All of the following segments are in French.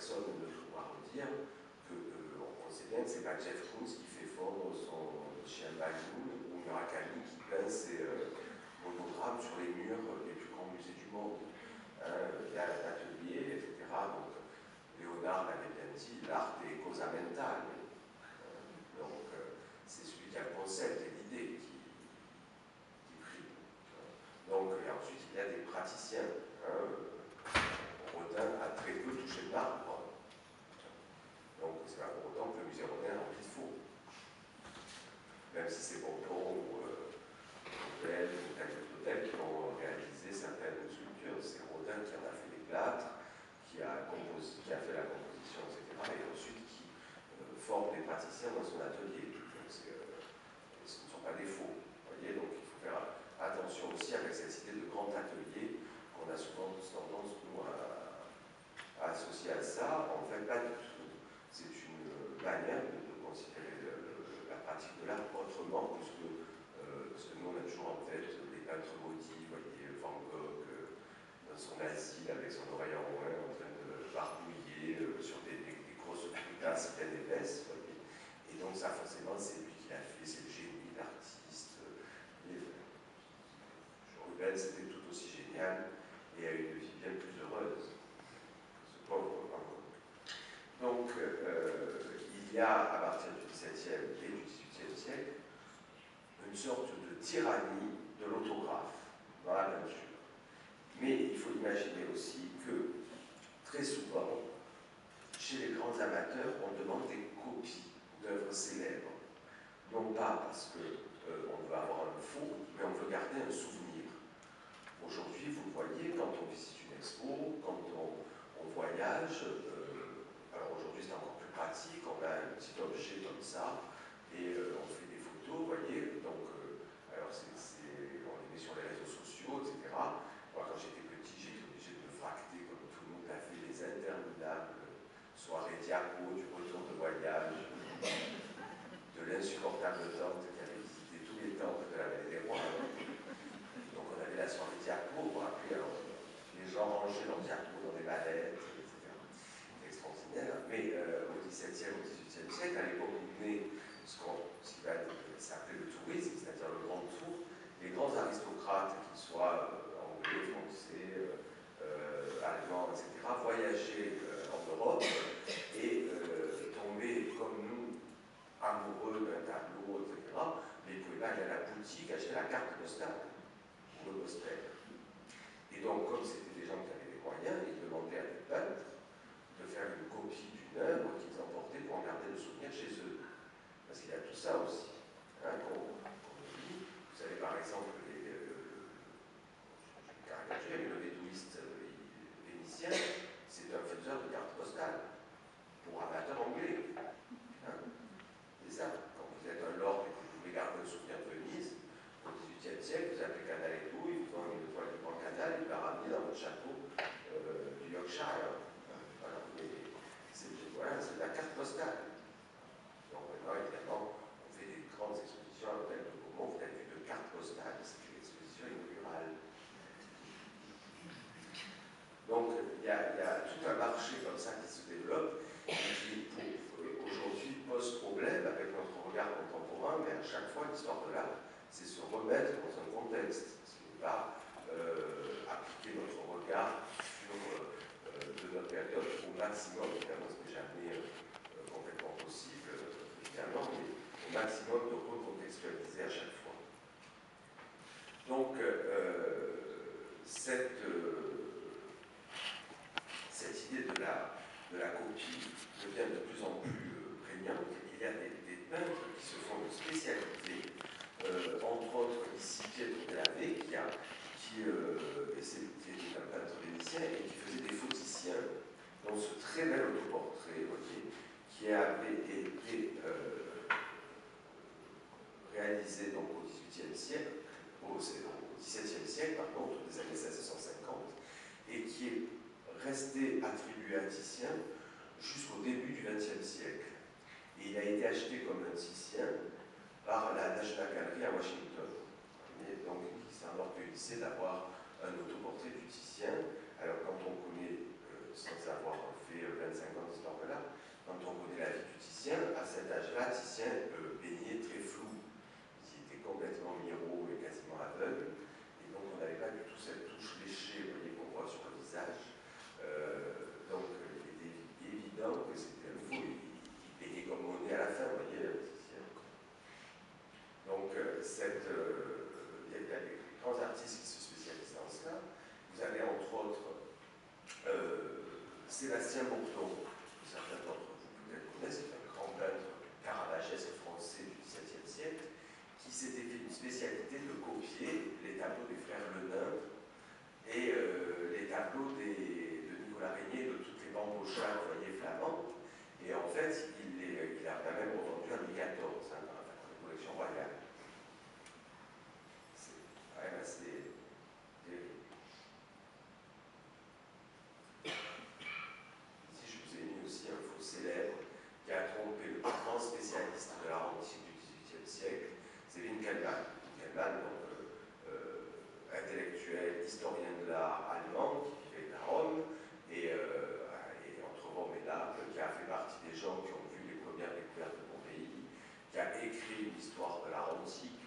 personne ne pourra redire qu'on sait bien que c'est pas Jeff Koons qui fait fondre son chien Balloon ou Murakami qui peint ses monogrammes sur les murs des plus grands musées du monde. Il y a un atelier, etc. Donc, Léonard l'avait bien dit, l'art est cosa mentale. Donc, c'est celui qui a le concept et l'idée qui prime. Donc, et ensuite, il y a des praticiens. Rodin a très peu touché de marbre. Donc, c'est pas pour autant que le musée Rodin remplit de faux. Même si c'est Bonpland ou Hôtel ou Hôtel qui ont réalisé certaines sculptures, c'est Rodin qui en a fait les plâtres, qui a fait la composition, etc. Et ensuite qui forme des praticiens dans son atelier. Donc, ce ne sont pas des faux. Vous voyez, donc il faut faire attention aussi avec cette idée de grand atelier qu'on a souvent tendance, nous, à associer à ça. En fait, pas du tout. C'est une manière de considérer la pratique de l'art autrement, puisque nous, on a toujours en tête les peintres maudits, vous voyez, Van Gogh dans son asile avec son oreille en moins en train de barbouiller sur des grosses tasses bien épaisses. Et donc, ça, forcément, c'est lui qui l'a fait, c'est le génie, l'artiste. Rubens, c'était tout aussi génial et a eu une vie bien plus heureuse. Ce pauvre Van Gogh. Donc, il y a, à partir du XVIIe et du XVIIIe siècle, une sorte de tyrannie de l'autographe dans la peinture. Mais il faut imaginer aussi que, très souvent, chez les grands amateurs, on demande des copies d'œuvres célèbres. Non pas parce qu'on veut avoir un faux, mais on veut garder un souvenir. Aujourd'hui, vous le voyez, quand on visite une expo, quand on voyage, alors aujourd'hui c'est encore plus pratique, on a un petit objet comme ça, et on fait des photos, vous voyez, donc, alors on les met sur les réseaux sociaux, etc. Moi, quand j'étais petit, j'étais obligé de me fracter, comme tout le monde a fait, les interminables soirées diapo du retour de voyage, de l'insupportable tante qui avait visité tous les temples de la Vallée des Rois. Donc on avait la soirée diapo, vous vous rappelez, alors, les gens rangeaient leurs diapos dans des mallettes, etc. C'était extraordinaire. Mais au XVIIe, au XVIIIe siècle, à l'époque où naît ce qui va s'appeler le tourisme, c'est-à-dire le grand tour, les grands aristocrates, qu'ils soient anglais, français, allemands, etc., voyageaient en Europe et tombaient comme nous, amoureux d'un tableau, etc., mais ils ne pouvaient pas aller à la boutique acheter la carte postale ou le poster. Et donc, comme c'était des gens qui avaient des moyens, ils demandaient à des peintres de faire une copie d'une œuvre qu'ils emportaient pour en garder le souvenir chez eux. Parce qu'il y a tout ça aussi. Hein, qu'on dit. Vous savez, par exemple, le védouiste vénitien, c'est un faiseur de cartes postales pour amateurs anglais. Hein, c'est ça. Quand vous êtes un lord et que vous voulez garder un souvenir de Venise, au XVIIIe siècle, vous appelez Canaletto, ils vous ont une étoile du Grand Canal, ils vous la ramenez dans votre château du Yorkshire. Voilà. Voilà, c'est de la carte postale. Donc maintenant, évidemment, on fait des grandes expositions à l'hôtel de Beaumont, vous avez vu de cartes postales, c'est une exposition inaugurale. Donc il y a tout un marché comme ça qui se développe et qui, aujourd'hui, pose problème avec notre regard contemporain, mais à chaque fois, l'histoire de l'art, c'est se remettre dans un contexte, ce qui n'est pas appliquer notre regard sur de notre période au maximum, évidemment, ce n'est jamais complètement possible, évidemment, mais au maximum de recontextualiser à chaque fois. Donc, cette idée de la copie devient de plus en plus prégnante. Il y a des peintres qui se font spécialiser, entre autres ici Pietro Dell'Ave, qui était un peintre vénitien et qui faisait des photiciens, dans ce très bel autoportrait, voyez, qui avait été réalisé donc au XVIIIe siècle, au XVIIe siècle, par contre, des années 1650, et qui est resté attribué à Titien jusqu'au début du XXe siècle. Et il a été acheté comme un Titien par la National Gallery à Washington. Et donc, il s'enorgueillissait d'avoir un autoportrait du Titien. Alors, quand on connaît, sans avoir fait 25 ans on connaît la vie du Titien, à cet âge-là, Titien peignait très flou. Il était complètement miro et quasiment aveugle. Et donc, on n'avait pas du tout cette touche léchée, vous voyez, qu'on voit sur le visage. Donc, il était évident que c'était un fou. Il peignait comme Monet à la fin, vous voyez, Titien. Donc, il y a des grands artistes qui se spécialisent dans cela. Vous avez entre autres Sébastien Bourdon, que certains d'entre vous peut-être connaissent, c'est un grand peintre caravagesque français du XVIIe siècle, qui s'était fait une spécialité de copier les tableaux des frères Lenain et les tableaux de Nicolas Régnier, de toutes les bambochas, vous voyez, flamandes. Et en fait, il a quand même revendu à Louis XIV, hein, dans la collection royale. C'est quand même assez terrible. Ici, je vous ai mis aussi un faux célèbre qui a trompé le plus grand spécialiste de l'art antique du XVIIIe siècle, c'est Winkelmann. Winkelmann, donc intellectuel, historien de l'art allemand, qui vivait à Rome, et entre Rome et Naples, qui a fait partie des gens qui ont vu les premières découvertes de Pompéi, qui a écrit une histoire de l'art antique,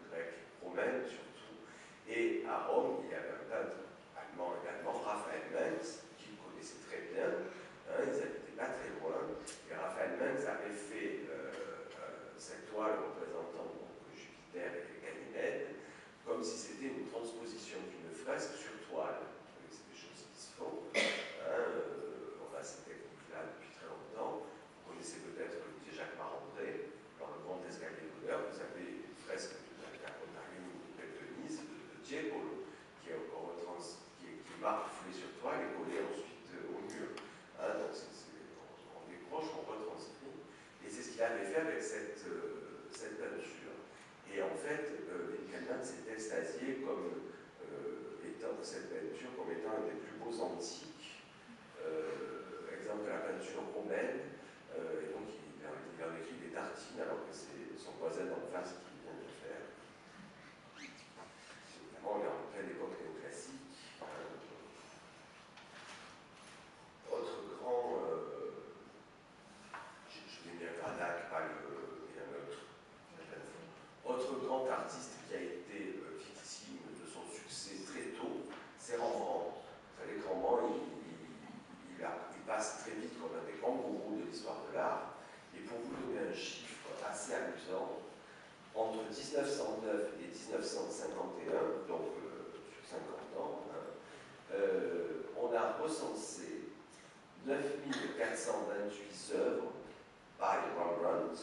grec, romaine surtout. Et à Rome, il y avait un peintre allemand également, Raphaël Mengs, qu'il connaissait très bien. Hein, ils n'habitaient pas très loin. Et Raphaël Mengs avait fait cette toile représentant donc, Jupiter et Ganymède, comme si c'était une transposition d'une fresque sur toile. C'est des choses qui se font. Hein, on a cette technique-là depuis très longtemps. Vous connaissez peut-être le musée Jacques Marandré. Dans le grand escalier d'honneur, vous avez une fresque de Caponari ou de Venise, de Tiepolo, qui est marquée sur toile et collée ensuite au mur. Hein, donc on décroche, on retranscrit. Et c'est ce qu'il avait fait avec cette peinture. Et en fait, Winkelmann s'est extasié comme étant cette peinture comme étant un des plus beaux antiques. Exemple de la peinture romaine. Et donc il en écrit des tartines alors que c'est son voisin d'en face qui vient de faire. Évidemment, on est en pleine époque néoclassique. Autre grand, je l'ai mis à Granac, pas et un autre. Autre grand artiste qui a été victime de son succès très tôt, c'est Rembrandt. Vous savez que Rembrandt, il passe très vite comme un des grands gourous de l'histoire de l'art. Et pour vous donner un chiffre assez amusant, entre 1909 et 1951, donc sur 50 ans, hein, on a recensé 9428 œuvres by Rembrandt